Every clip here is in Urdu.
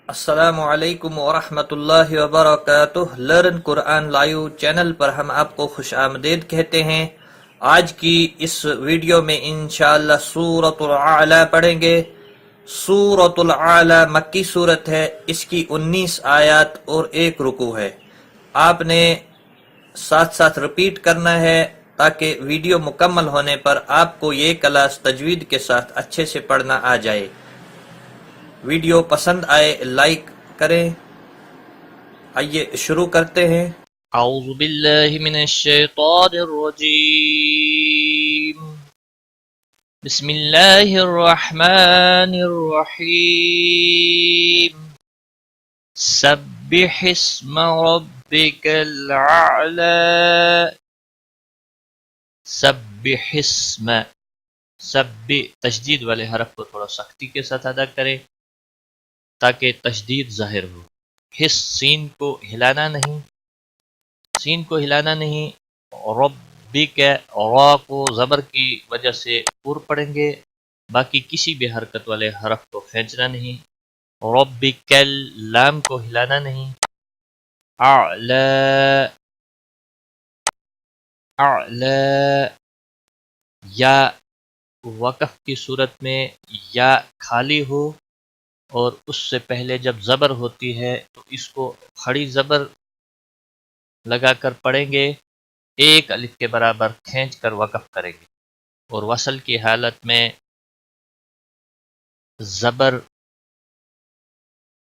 السلام علیکم ورحمۃ اللہ وبرکاتہ۔ لرن قرآن لائیو چینل پر ہم آپ کو خوش آمدید کہتے ہیں۔ آج کی اس ویڈیو میں انشاءاللہ سورۃ الاعلی پڑھیں گے۔ سورۃ الاعلی مکی صورت ہے، اس کی 19 آیات اور 1 رکوع ہے۔ آپ نے ساتھ ساتھ رپیٹ کرنا ہے تاکہ ویڈیو مکمل ہونے پر آپ کو یہ کلاس تجوید کے ساتھ اچھے سے پڑھنا آ جائے۔ ویڈیو پسند آئے لائک کریں۔ آئیے شروع کرتے ہیں۔ اعوذ باللہ من الشیطان الرجیم، بسم اللہ الرحمن الرحیم، سبح اسم ربک الاعلی، سبح اسم، سبح تشدید والے حرف کو تھوڑا سختی کے ساتھ ادا کریں تاکہ تشدید ظاہر ہو۔ حس سین کو ہلانا نہیں، سین کو ہلانا نہیں۔ ربک را کو زبر کی وجہ سے پور پڑیں گے، باقی کسی بھی حرکت والے حرف کو کھینچنا نہیں۔ ربک لام کو ہلانا نہیں۔ اعلی، اعلی، یا وقف کی صورت میں یا خالی ہو اور اس سے پہلے جب زبر ہوتی ہے تو اس کو کھڑی زبر لگا کر پڑھیں گے، ایک الف کے برابر کھینچ کر وقف کریں گے، اور وصل کی حالت میں زبر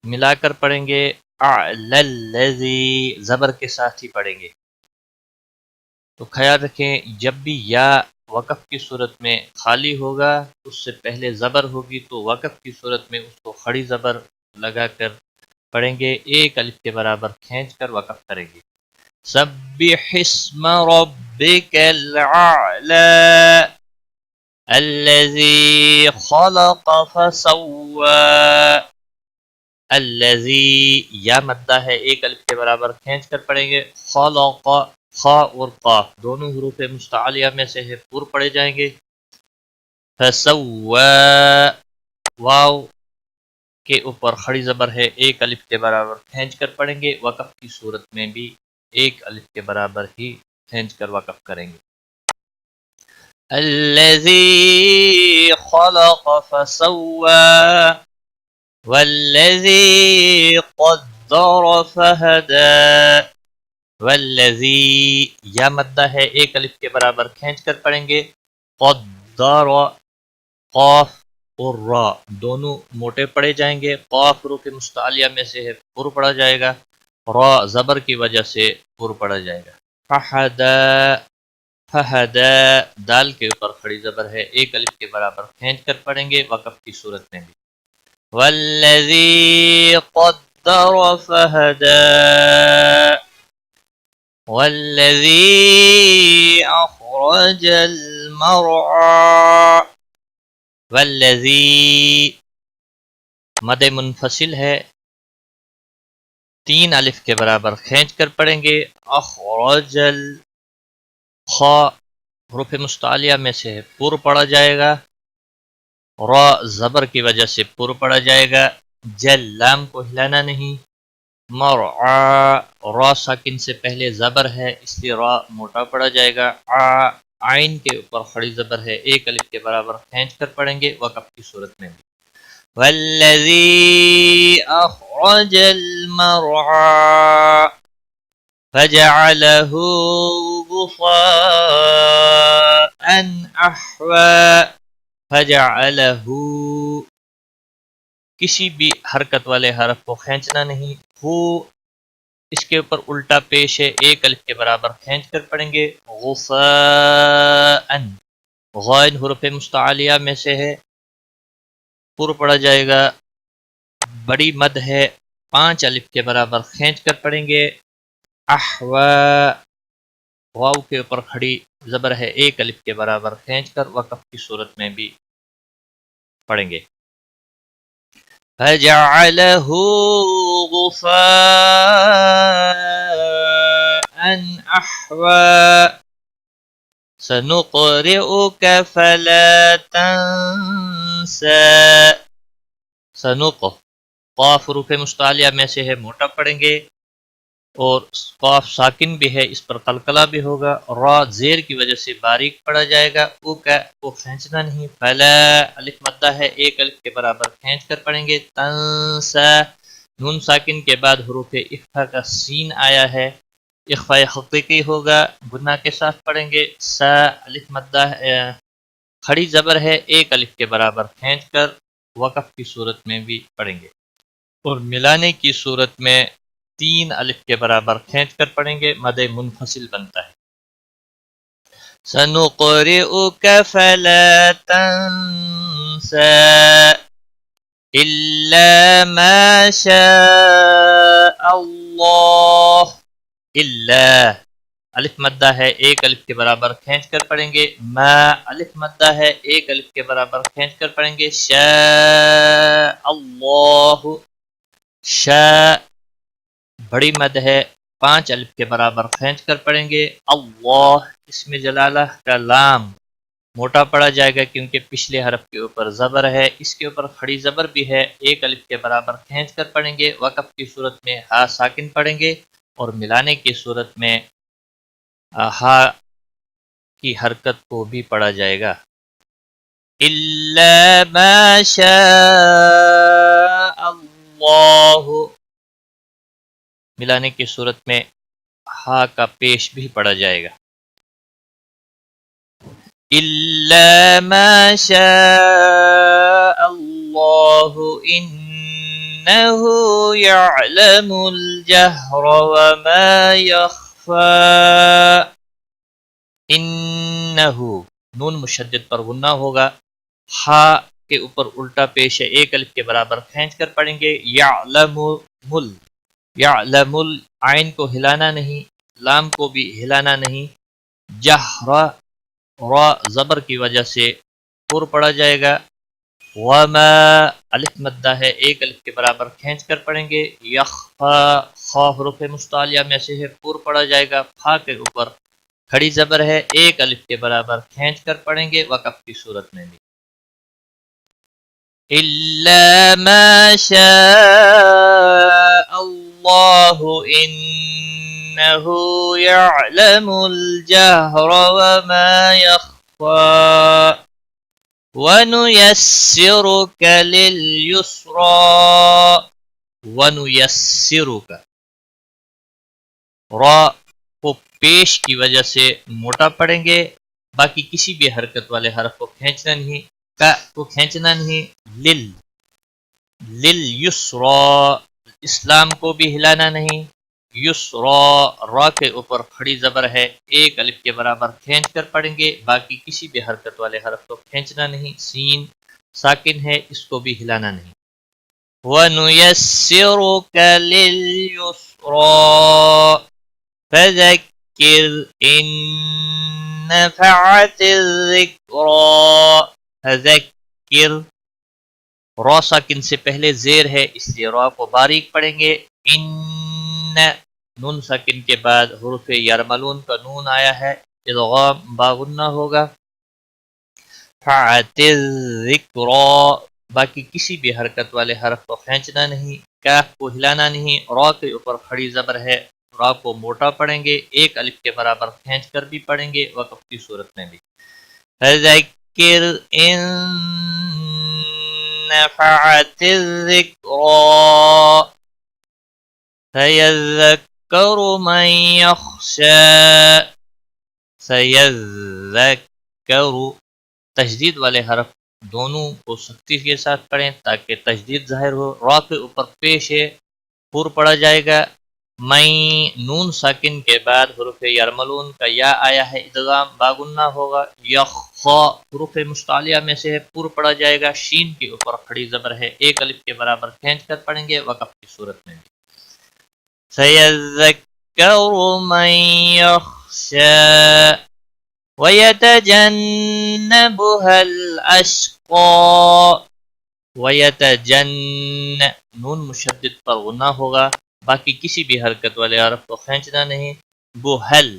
ملا کر پڑھیں گے۔ اعلی الذی زبر کے ساتھ ہی پڑھیں گے۔ تو خیال رکھیں جب بھی یا وقف کی صورت میں خالی ہوگا اس سے پہلے زبر ہوگی تو وقف کی صورت میں اس کو کھڑی زبر لگا کر پڑھیں گے، ایک الف کے برابر کھینچ کر وقف کریں گے۔ سبح اسم ربک الاعلی الذی خلق فسوی، الذی یا مدہ ہے، ایک الف کے برابر کھینچ کر پڑھیں گے۔ خلق، خا اور قاف دونوں حروف مستعلیہ میں سے ہے، پور پڑے جائیں گے۔ فسوی، واو کے اوپر کھڑی زبر ہے، ایک الف کے برابر کھینچ کر پڑھیں گے، وقف کی صورت میں بھی ایک الف کے برابر ہی کھینچ کر وقف کریں گے۔ الذی خلق فسوی والذی قدر فہدی، والذی یا مدہ ہے، ایک الف کے برابر کھینچ کر پڑھیں گے۔ قدر، قاف اور را دونوں موٹے پڑے جائیں گے، قاف حروف مستعلیہ میں سے ہے، پر پڑا جائے گا، را زبر کی وجہ سے پر پڑا جائے گا۔ فہدی، فہدی دال کے اوپر کھڑی زبر ہے، ایک الف کے برابر کھینچ کر پڑھیں گے، وقف کی صورت میں بھی۔ والذی قدر فہدی، والذی اخرج المرعى، والذی مد منفصل ہے، 3 الف کے برابر کھینچ کر پڑھیں گے۔ اخرج خا حروف مستعلیہ میں سے ہے، پر پڑا جائے گا، را زبر کی وجہ سے پر پڑا جائے گا۔ جل لام کو ہلانا نہیں۔ مرعا را ساکن سے پہلے زبر ہے اس لیے را موٹا پڑا جائے گا۔ عین کے اوپر کھڑی زبر ہے، ایک الف کے برابر کھینچ کر پڑھیں گے، وقف کی صورت میں بھی۔ والذی اخرج المرعى فجعله غثاء احوى، فجعله کسی بھی حرکت والے حرف کو کھینچنا نہیں، ہو اس کے اوپر الٹا پیش ہے، ایک الف کے برابر کھینچ کر پڑھیں گے۔ غثاء، غین حروف مستعلیہ میں سے ہے، پر پڑا جائے گا، بڑی مد ہے، 5 الف کے برابر کھینچ کر پڑھیں گے۔ احوا، واو کے اوپر کھڑی زبر ہے، ایک الف کے برابر کھینچ کر وقف کی صورت میں بھی پڑھیں گے۔ فَجَعَلَهُ غُثَاءً أَحْوَىٰ سَنُقْرِئُكَ فَلَا تَنسَىٰ، قاف حروف مستعلیہ میں سے ہے، موٹا پڑھیں گے، اور قاف ساکن بھی ہے، اس پر قلقلہ بھی ہوگا، را زیر کی وجہ سے باریک پڑا جائے گا، او کا وہ کھینچنا نہیں، فلا الف مدہ ہے، ایک الف کے برابر کھینچ کر پڑھیں گے، تنسا نون ساکن کے بعد حروف اخفا کا سین آیا ہے، اخفاء حقیقی ہوگا، گناہ کے ساتھ پڑھیں گے، سا الف مدہ کھڑی زبر ہے، ایک الف کے برابر کھینچ کر وقف کی صورت میں بھی پڑھیں گے، اور ملانے کی صورت میں 3 الف کے برابر کھینچ کر پڑھیں گے، مد منفصل بنتا ہے۔ سنقرئک فلا تنسى إلا ما شاء اللہ، الا الف مدہ ہے، ایک الف کے برابر کھینچ کر پڑھیں گے، ما الف مدہ ہے، ایک الف کے برابر کھینچ کر پڑھیں گے، شاء اللہ، شاء بڑی مد ہے، 5 الف کے برابر کھینچ کر پڑھیں گے، اللہ اسم جلالہ کا لام موٹا پڑا جائے گا کیونکہ پچھلے حرف کے اوپر زبر ہے، اس کے اوپر کھڑی زبر بھی ہے، ایک الف کے برابر کھینچ کر پڑھیں گے، وقف کی صورت میں ہا ساکن پڑھیں گے، اور ملانے کی صورت میں ہا کی حرکت کو بھی پڑھا جائے گا، الا ما شاء اللہ، ملانے کی صورت میں ہا کا پیش بھی پڑھا جائے گا، الا ما شاء اللہ انہ یعلم الجہر وما یخفی، انہ نون مشدد پر غنہ ہوگا، ہا کے اوپر الٹا پیش ہے، ایک الف کے برابر کھینچ کر پڑھیں گے، یعلم مل، یعلم عین کو ہلانا نہیں، لام کو بھی ہلانا نہیں، جہرا را زبر کی وجہ سے پر پڑا جائے گا، وما الف مدہ ہے، ایک الف کے برابر کھینچ کر پڑھیں گے، یخفا خا حروف مستعلیہ میں سے ہے، پر پڑا جائے گا، پھا کے اوپر کھڑی زبر ہے، ایک الف کے برابر کھینچ کر پڑھیں گے، وقف کی صورت میں بھی، الا ما شاء اللہ انہ یعلم الجہر وما یخفی وَنُيَسِّرُكَ لِلْيُسْرَى، وَنُيَسِّرُكَ را کو پیش کی وجہ سے موٹا پڑھیں گے، باقی کسی بھی حرکت والے حرف کو کھینچنا نہیں، کا کو کھینچنا نہیں، لِلْيُسْرَى اسلام کو بھی ہلانا نہیں، یسرا را کے اوپر کھڑی زبر ہے، ایک الف کے برابر کھینچ کر پڑھیں گے، باقی کسی بھی حرکت والے حرف کو کھینچنا نہیں، سین ساکن ہے، اس کو بھی ہلانا نہیں، وَنُيَسِّرُكَ لِلْيُسْرَى فَذَكِّرْ إِن نَفَعَتِ الذِّكْرَى، فَذَكِّرْ را ساکن سے پہلے زیر ہے، اس لیے را کو باریک پڑھیں گے، ان نون ساکن کے بعد حروف یرملون کا نون آیا ہے، ادغام باغنہ ہوگا، فعت الذکرى باقی کسی بھی حرکت والے حرف کو کھینچنا نہیں، کاف کو ہلانا نہیں، را کے اوپر کھڑی زبر ہے، را کو موٹا پڑھیں گے، ایک الف کے برابر کھینچ کر بھی پڑھیں گے، وقف کی صورت میں بھی، فذکر ان نفعت الذکرى سَيَذَّكَّرُ مَن يَخْشَىٰ، سَيَذَّكَّرُ تشدید والے حرف دونوں کو سختی کے ساتھ پڑھیں تاکہ تشدید ظاہر ہو، را کے اوپر پیش ہے، پر پڑھا جائے گا، میں نون ساکن کے بعد حروف یرملون کا یا آیا ہے، ادغام باغنہ ہوگا، یخا حروف مستعلیہ میں سے ہے، پر پڑھا جائے گا، شین کے اوپر کھڑی زبر ہے، ایک الف کے برابر کھینچ کر پڑھیں گے، وقف کی صورت میں بھی، سَيَذَّكَّرُ مَن يَخْشَىٰ وَيَتَجَنَّبُهَا الْأَشْقَىٰ، نون مشدد پر غنہ ہوگا، باقی کسی بھی حرکت والے حرف کو کھینچنا نہیں، بہل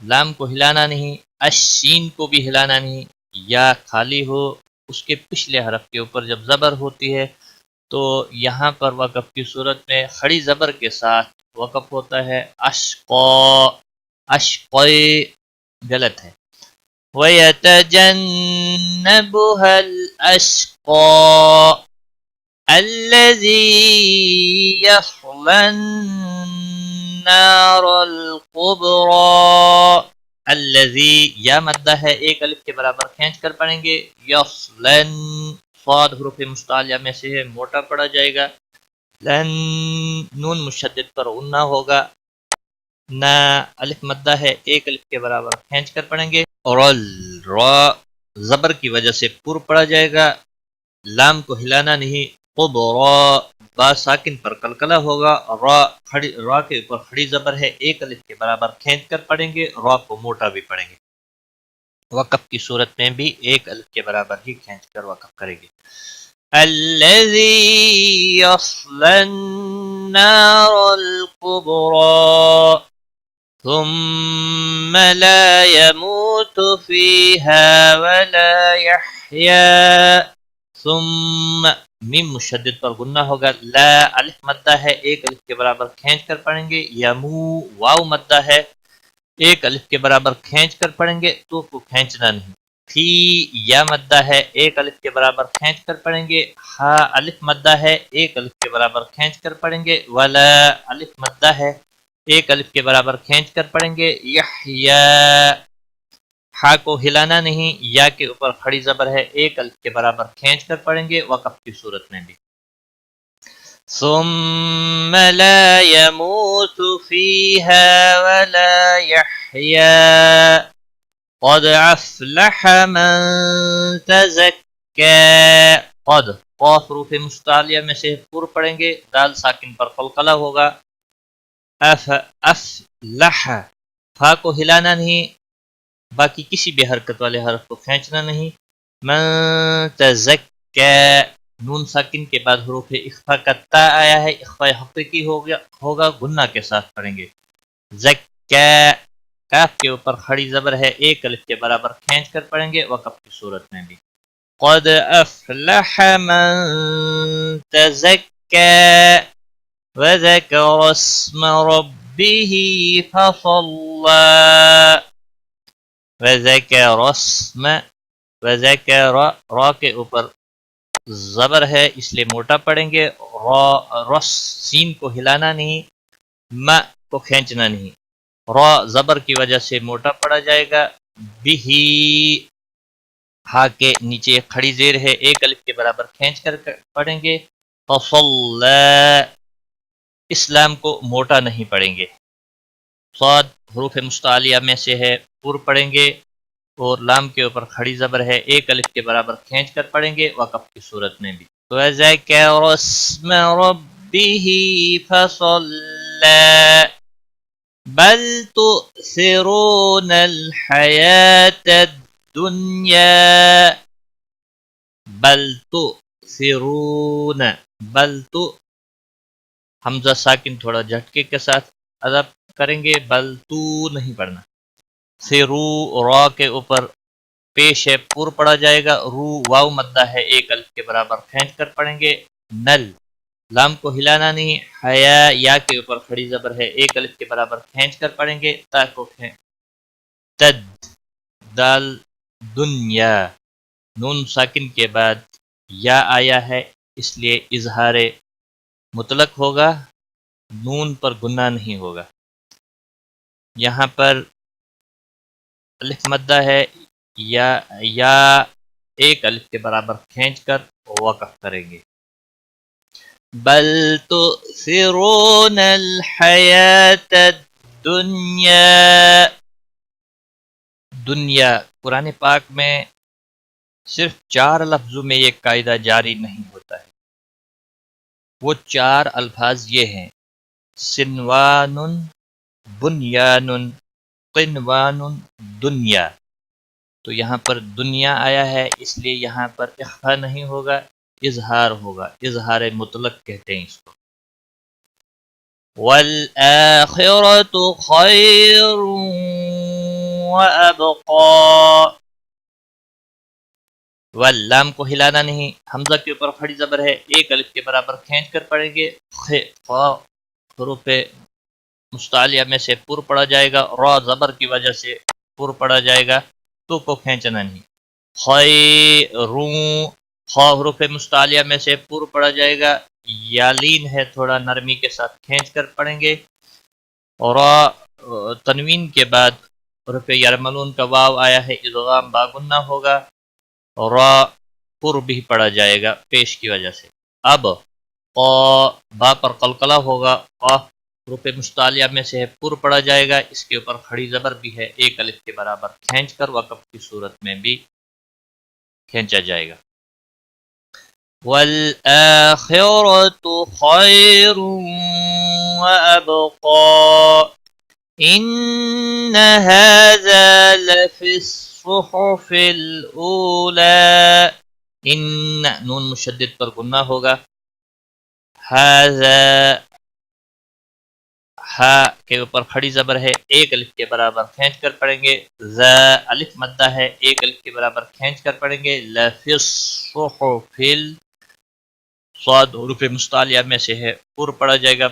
لام کو ہلانا نہیں، الشین کو بھی ہلانا نہیں، یا خالی ہو، اس کے پچھلے حرف کے اوپر جب زبر ہوتی ہے تو یہاں پر وقف کی صورت میں کھڑی زبر کے ساتھ وقف ہوتا ہے. اشقا، اشقی غلط ہے. وَيَتَجَنَّبُهَا الْأَشْقَى الَّذِي يَصْلَى النَّارَ الْكُبْرَى. الذی یا مدہ ہے، ایک الف کے برابر کھینچ کر پڑھیں گے. یصلن، صاد حروف مستعلیہ میں سے ہے، موٹا پڑا جائے گا. لن، نون مشدد پر غنہ ہوگا. نا الف مدہ ہے، ایک الف کے برابر کھینچ کر پڑھیں گے. اور را زبر کی وجہ سے پر پڑا جائے گا، لام کو ہلانا نہیں. قبرا، با ساکن پر کلکلا ہوگا. را کے اوپر کھڑی زبر ہے، ایک الف کے برابر کھینچ کر پڑھیں گے. را کو موٹا بھی پڑھیں گے. وقف کی صورت میں بھی ایک الف کے برابر ہی کھینچ کر وقف کریں گے. الذی یصلی النار الكبرى ثم لا يموت فيها ولا يحيا. ثم میم مشدد پر غنہ ہوگا. لا الف مدہ ہے، ایک الف کے برابر کھینچ کر پڑھیں گے. یمو واو مدہ ہے، ایک الف کے برابر کھینچ کر پڑھیں گے، تو کو کھینچنا نہیں. فی یا مدہ ہے، ایک الف کے برابر کھینچ کر پڑھیں گے. ہا الف مدہ ہے، ایک الف کے برابر کھینچ کر پڑھیں گے. ولا الف مدہ ہے، ایک الف کے برابر کھینچ کر پڑھیں گے. یحیا، ہا کو ہلانا نہیں، یا کے اوپر کھڑی زبر ہے، ایک الف کے برابر کھینچ کر پڑھیں گے. وقف کی صورت میں بھی. ثم لا يموت فيها ولا يحيا قد أفلح من تزكى. قد قاف حروف مستعلیہ میں سے پر پڑھیں گے، دال ساکن پر قلقلہ ہوگا. افلح، فا کو ہلانا نہیں، باقی کسی بھی حرکت والے حرف کو کھینچنا نہیں. من تزکا، نون ساکن کے بعد حروف اخفا کا تا آیا ہے، اخفا حقیقی ہوگا، غنہ کے ساتھ پڑھیں گے. زکا، کاف کے اوپر کھڑی زبر ہے، ایک الف کے برابر کھینچ کر پڑھیں گے. وقف کی صورت میں بھی. قد افلح من تزکا وذکر اسم ربه فصلى. وذکر اسم، وذکر را کے اوپر زبر ہے اس لیے موٹا پڑھیں گے. رس، سین کو ہلانا نہیں، م کو کھینچنا نہیں. را زبر کی وجہ سے موٹا پڑا جائے گا. بھی، ہا کے نیچے ایک کھڑی زیر ہے، ایک الف کے برابر کھینچ کر پڑھیں گے. فصلى، اسلام کو موٹا نہیں پڑھیں گے. صاد حروف مستعلیہ میں سے ہے، پر پڑھیں گے، اور لام کے اوپر کھڑی زبر ہے، ایک الف کے برابر کھینچ کر پڑھیں گے. وقف کی صورت میں بھی. وَذَكَرَ اسْمَ رَبِّهِ فَصَلَّى بَلْ تُؤْثِرُونَ الْحَيَاةَ الدُّنْيَا. بل تؤثرون، بل تو حمزہ ساکن تھوڑا جھٹکے کے ساتھ ادا کریں گے، بل تو نہیں پڑھنا. سرو را کے اوپر پیش ہے، پر پڑا جائے گا. رو واو مدہ ہے، ایک الف کے برابر کھینچ کر پڑھیں گے. نل، لام کو ہلانا نہیں. حیا، یا کے اوپر کھڑی زبر ہے، ایک الف کے برابر کھینچ کر پڑھیں گے. تا کو تد، دال دنیا، نون ساکن کے بعد یا آیا ہے اس لیے اظہار مطلق ہوگا، نون پر گنہ نہیں ہوگا. یہاں پر الف مدہ ہے، یا ایک الف کے برابر کھینچ کر وقف کریں گے. بل تؤثرون الحیاة الدنیا. دنیا قرآن پاک میں صرف 4 لفظوں میں یہ قاعدہ جاری نہیں ہوتا ہے. وہ 4 الفاظ یہ ہیں: سنوان، بنیان، قنوان، دنیا. تو یہاں پر دنیا آیا ہے اس لیے یہاں پر اخفا نہیں ہوگا، اظہار ہوگا. اظہار مطلق کہتے ہیں اس کو. والآخرة خیر وابقى. واللام کو ہلانا نہیں، حمزہ کے اوپر کھڑی زبر ہے، ایک الف کے برابر کھینچ کر پڑھیں گے، خا حروف مستعلیہ میں سے پر پڑا جائے گا، را زبر کی وجہ سے پر پڑا جائے گا، تو کو کھینچنا نہیں، خیرون خا حروف مستعلیہ میں سے پر پڑا جائے گا، یالین ہے تھوڑا نرمی کے ساتھ کھینچ کر پڑھیں گے، اور تنوین کے بعد حروف یرملون کا واو آیا ہے، ادغام باگنہ ہوگا، را پر بھی پڑا جائے گا پیش کی وجہ سے۔ اب قا با پر قلقلہ ہوگا، قا حروف مستعلیہ میں سے پر پڑا جائے گا، اس کے اوپر کھڑی زبر بھی ہے، ایک الف کے برابر کھینچ کر وقف کی صورت میں بھی کھینچا جائے گا۔ وَالْآخِرَةُ خَيْرٌ وَأَبْقَىٰ إِنَّ هَذَا لَفِي الصُّحُفِ الْأُولَىٰ، ان نون مشدد پر گنہ ہوگا، هذا ہا کے اوپر کھڑی زبر ہے، ایک الف کے برابر کھینچ کر پڑھیں گے، ذا الف مدہ ہے، ایک الف کے برابر کھینچ کر پڑھیں گے، لفی الصحف صاد حروف مستعلیہ میں سے ہے، پر پڑا جائے گا،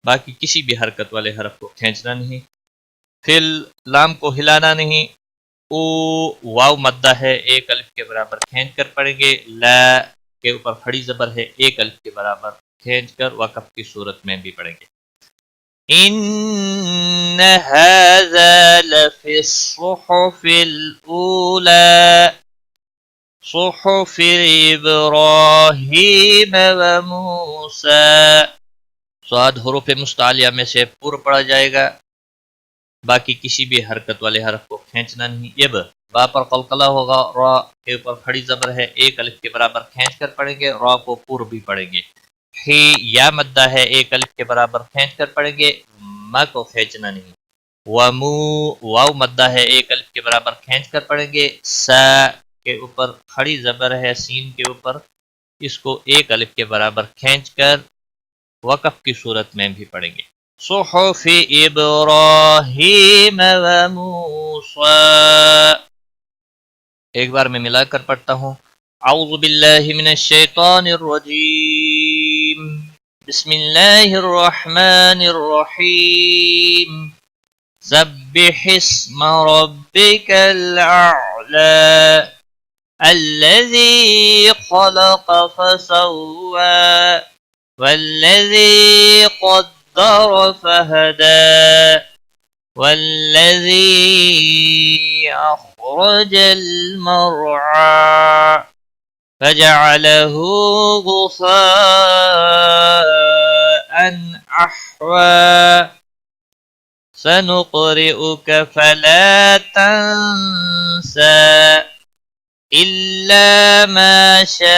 باقی کسی بھی حرکت والے حرف کو کھینچنا نہیں، فل لام کو ہلانا نہیں، او واو مدہ ہے، ایک الف کے برابر کھینچ کر پڑھیں گے، لا کے اوپر کھڑی زبر ہے، ایک الف کے برابر کھینچ کر وقف کی صورت میں بھی پڑھیں گے۔ ان هذا لفی الصحف الاولى صحف ابراہیم وموسیٰ، صاد حروف مستعلیہ میں سے پر پڑا جائے گا، باقی کسی بھی حرکت والے حرف کو کھینچنا نہیں، اب با پر قلقلہ ہوگا، را کے اوپر کھڑی زبر ہے، ایک الف کے برابر کھینچ کر پڑھیں گے، را کو پر بھی پڑھیں گے، ہی یا مدہ ہے، ایک الف کے برابر کھینچ کر پڑھیں گے، ما کو کھینچنا نہیں، ومو واو مدہ ہے، ایک الف کے برابر کھینچ کر پڑھیں گے، سا کے اوپر کھڑی زبر ہے، سین کے اوپر، اس کو ایک الف کے برابر کھینچ کر وقف کی صورت میں بھی پڑھیں گے۔ صحف ابراہیم وموسیٰ، ایک بار میں ملا کر پڑھتا ہوں، اعوذ باللہ من الشیطان الرجیم، بسم اللہ الرحمن الرحیم، سبح اسم ربک الاعلی الذی خلق فسوى والذی قدر فہدى والذی أخرج المرعى فجعله غثاء أحوى سنقرئك فلا تنسى إلا ما شاء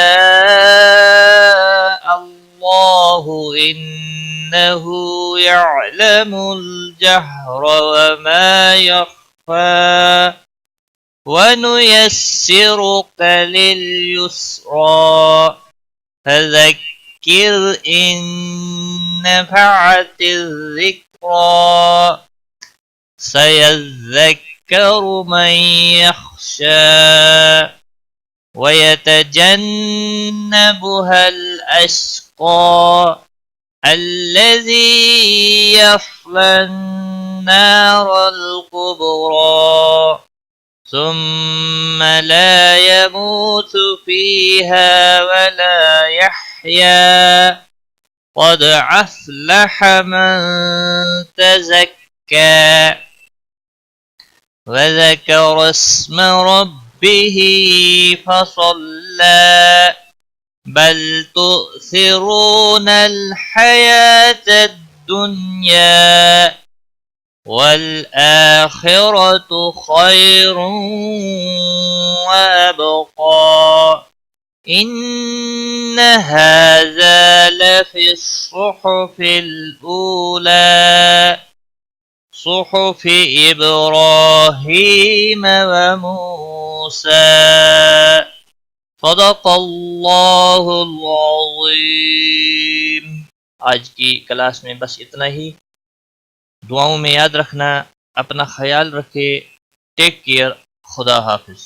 الله إنه يعلم الجهر وما يخفى ونيسرك لليسرى فذكر إن نفعت الذكرى سيذكر من يخشى ويتجنبها الأشقى الذي يصلى النار الكبرى ثم لا يموت فيها ولا يحيا قد أفلح من تزكى وذكر اسم ربه فصلى بل تؤثرون الحياة الدنيا والآخرة خير وأبقى إن هذا لفي الصحف الأولى صحف إبراهيم وموسى صدق اللہ العظیم۔ آج کی کلاس میں بس اتنا ہی، دعاؤں میں یاد رکھنا، اپنا خیال رکھے، ٹیک کیئر، خدا حافظ۔